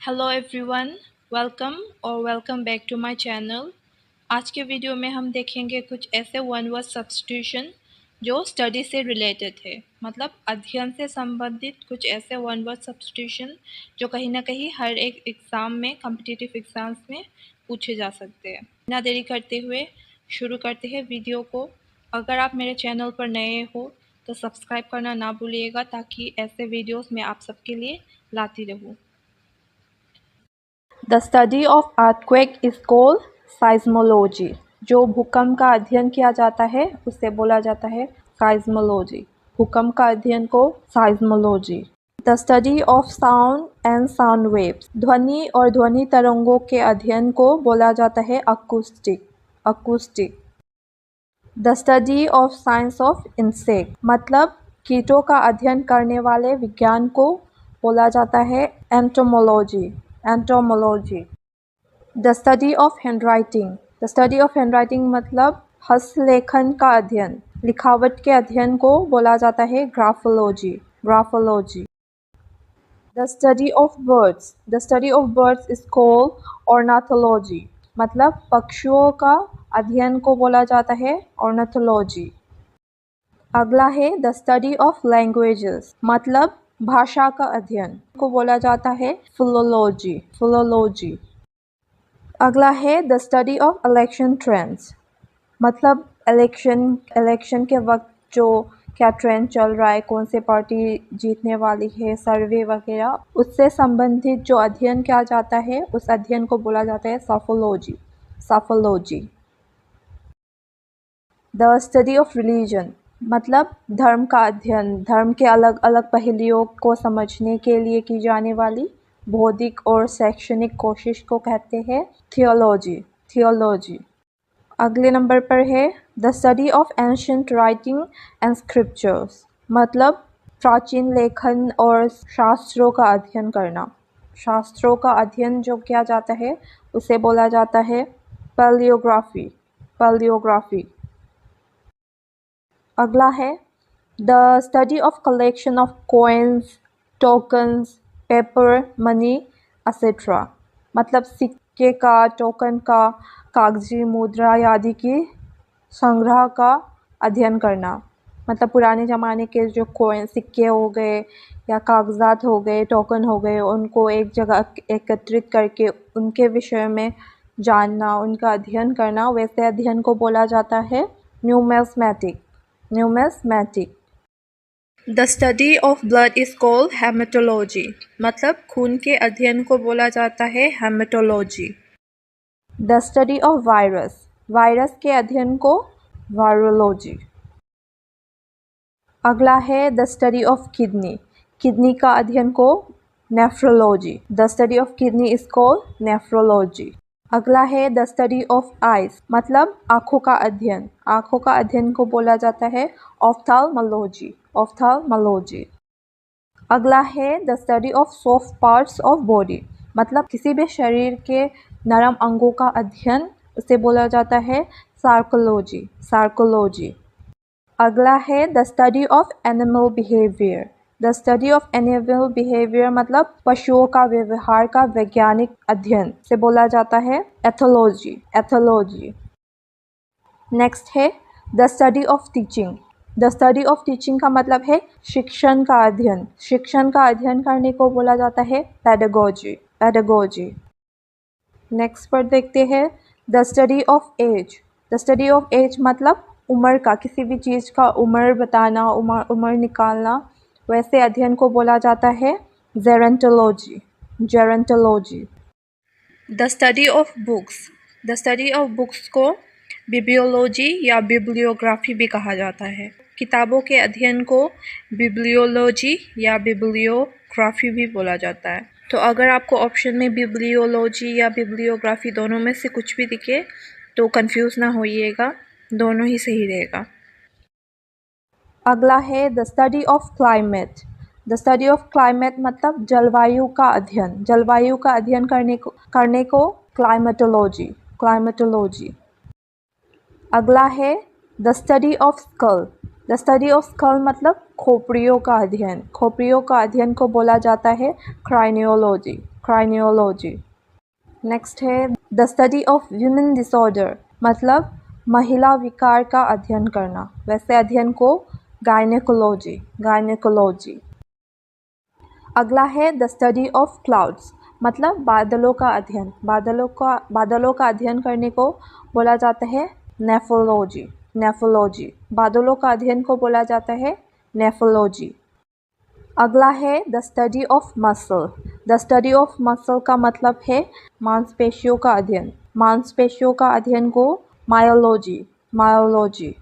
Hello everyone, welcome back to my channel. आज के video में हम देखेंगे कुछ ऐसे वन वर्ड सब्स्टिट्यूशन जो स्टडी से रिलेटेड है, मतलब अध्ययन से संबंधित कुछ ऐसे वन वर्ड सब्स्टिट्यूशन जो कहीं ना कहीं हर एक एग्ज़ाम में, कॉम्पिटिटिव एग्ज़ाम्स में पूछे जा सकते हैं। बिना देरी करते हुए शुरू करते हैं वीडियो को। अगर आप मेरे चैनल पर नए हो तो सब्सक्राइब करना ना भूलिएगा, ताकि ऐसे वीडियोस मैं आप सबके लिए लाती रहूँ। The study of earthquake is called seismology. जो भूकंप का अध्ययन किया जाता है उसे बोला जाता है seismology. भूकंप का अध्ययन को seismology. The study of sound and sound waves. ध्वनि और ध्वनि तरंगों के अध्ययन को बोला जाता है acoustic. The study of science of insect. मतलब कीटों का अध्ययन करने वाले विज्ञान को बोला जाता है entomology. The study of handwriting. The study of handwriting मतलब हस्तलेखन का अध्ययन, लिखावट के अध्ययन को बोला जाता है graphology. The study of birds. The study of birds is called ornithology. मतलब पक्षियों का अध्ययन को बोला जाता है ornithology. अगला है the study of languages. मतलब भाषा का अध्ययन को बोला जाता है philology. अगला है the study of election trends. मतलब इलेक्शन के वक्त जो क्या ट्रेंड चल रहा है, कौन से पार्टी जीतने वाली है, सर्वे वगैरह, उससे संबंधित जो अध्ययन किया जाता है उस अध्ययन को बोला जाता है सॉफोलॉजी. The study of religion. मतलब धर्म का अध्ययन, धर्म के अलग अलग पहलुओं को समझने के लिए की जाने वाली बौद्धिक और शैक्षणिक कोशिश को कहते हैं थियोलॉजी. अगले नंबर पर है the study of ancient writing and scriptures. मतलब प्राचीन लेखन और शास्त्रों का अध्ययन करना. शास्त्रों का अध्ययन जो किया जाता है उसे बोला जाता है पैलियोग्राफी. अगला है the study of collection of coins, tokens, paper, money etcetera. मतलब सिक्के का, टोकन का, कागजी मुद्रा आदि की संग्रह का अध्ययन करना. मतलब पुराने ज़माने के जो कॉइन, सिक्के हो गए या कागजात हो गए, टोकन हो गए, उनको एक जगह एकत्रित करके उनके विषय में जानना, उनका अध्ययन करना, वैसे अध्ययन को बोला जाता है numismatic. The study of blood is called haematology. मतलब खून के अध्ययन को बोला जाता है haematology. The study of virus के अध्ययन को वायरोलॉजी. अगला है द स्टडी ऑफ किडनी का अध्ययन को nephrology. The study of kidney is called nephrology. अगला है द स्टडी ऑफ आइज. मतलब आँखों का अध्ययन को बोला जाता है ऑफ्थाल्मोलॉजी. अगला है the study of soft parts of body. मतलब किसी भी शरीर के नरम अंगों का अध्ययन, उसे बोला जाता है सार्कोलॉजी. अगला है the study of animal behaviour. The study of animal behaviour मतलब पशुओं का व्यवहार का वैज्ञानिक अध्ययन से बोला जाता है एथोलॉजी. नेक्स्ट है the study of teaching. The study of teaching का मतलब है शिक्षण का अध्ययन करने को बोला जाता है पेडागोजी. नेक्स्ट पर देखते हैं the study of age. The study of age मतलब उम्र का, किसी भी चीज़ का उम्र बताना, उम्र निकालना, वैसे अध्ययन को बोला जाता है gerontology. The study of books को बिब्लियोलॉजी या बिब्लियोग्राफी भी कहा जाता है. किताबों के अध्ययन को बिब्लियोलॉजी या बिब्लियोग्राफी भी बोला जाता है. तो अगर आपको ऑप्शन में बिब्लियोलॉजी या बिब्लियोग्राफी दोनों में से कुछ भी दिखे तो कंफ्यूज ना होइएगा, दोनों ही सही रहेगा. अगला है the study of climate. The study of climate मतलब जलवायु का अध्ययन करने को क्लाइमेटोलॉजी. अगला है the study of skull. The study of skull मतलब खोपड़ियों का अध्ययन को बोला जाता है क्राइनियोलॉजी. क्राइनियोलॉजी। नेक्स्ट है the study of human disorder, मतलब महिला विकार का अध्ययन करना, वैसे अध्ययन को गायनेकोलॉजी। अगला है द स्टडी ऑफ क्लाउड्स, मतलब बादलों का अध्ययन। बादलों का अध्ययन करने को बोला जाता है नेफोलॉजी। बादलों का अध्ययन को बोला जाता है नेफोलॉजी। अगला है the study of muscle. The study of muscle का मतलब है मांसपेशियों का अध्ययन। मांसपेशियों का अध्ययन को मायोलॉजी।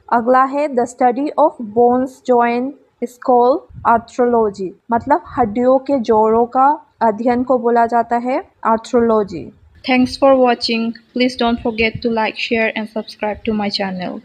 अगला है the study of bones joint स्कॉल आर्थ्रोलॉजी, मतलब हड्डियों के जोड़ों का अध्ययन को बोला जाता है arthrology. Thanks for watching. Please don't forget to like, share and subscribe to my channel.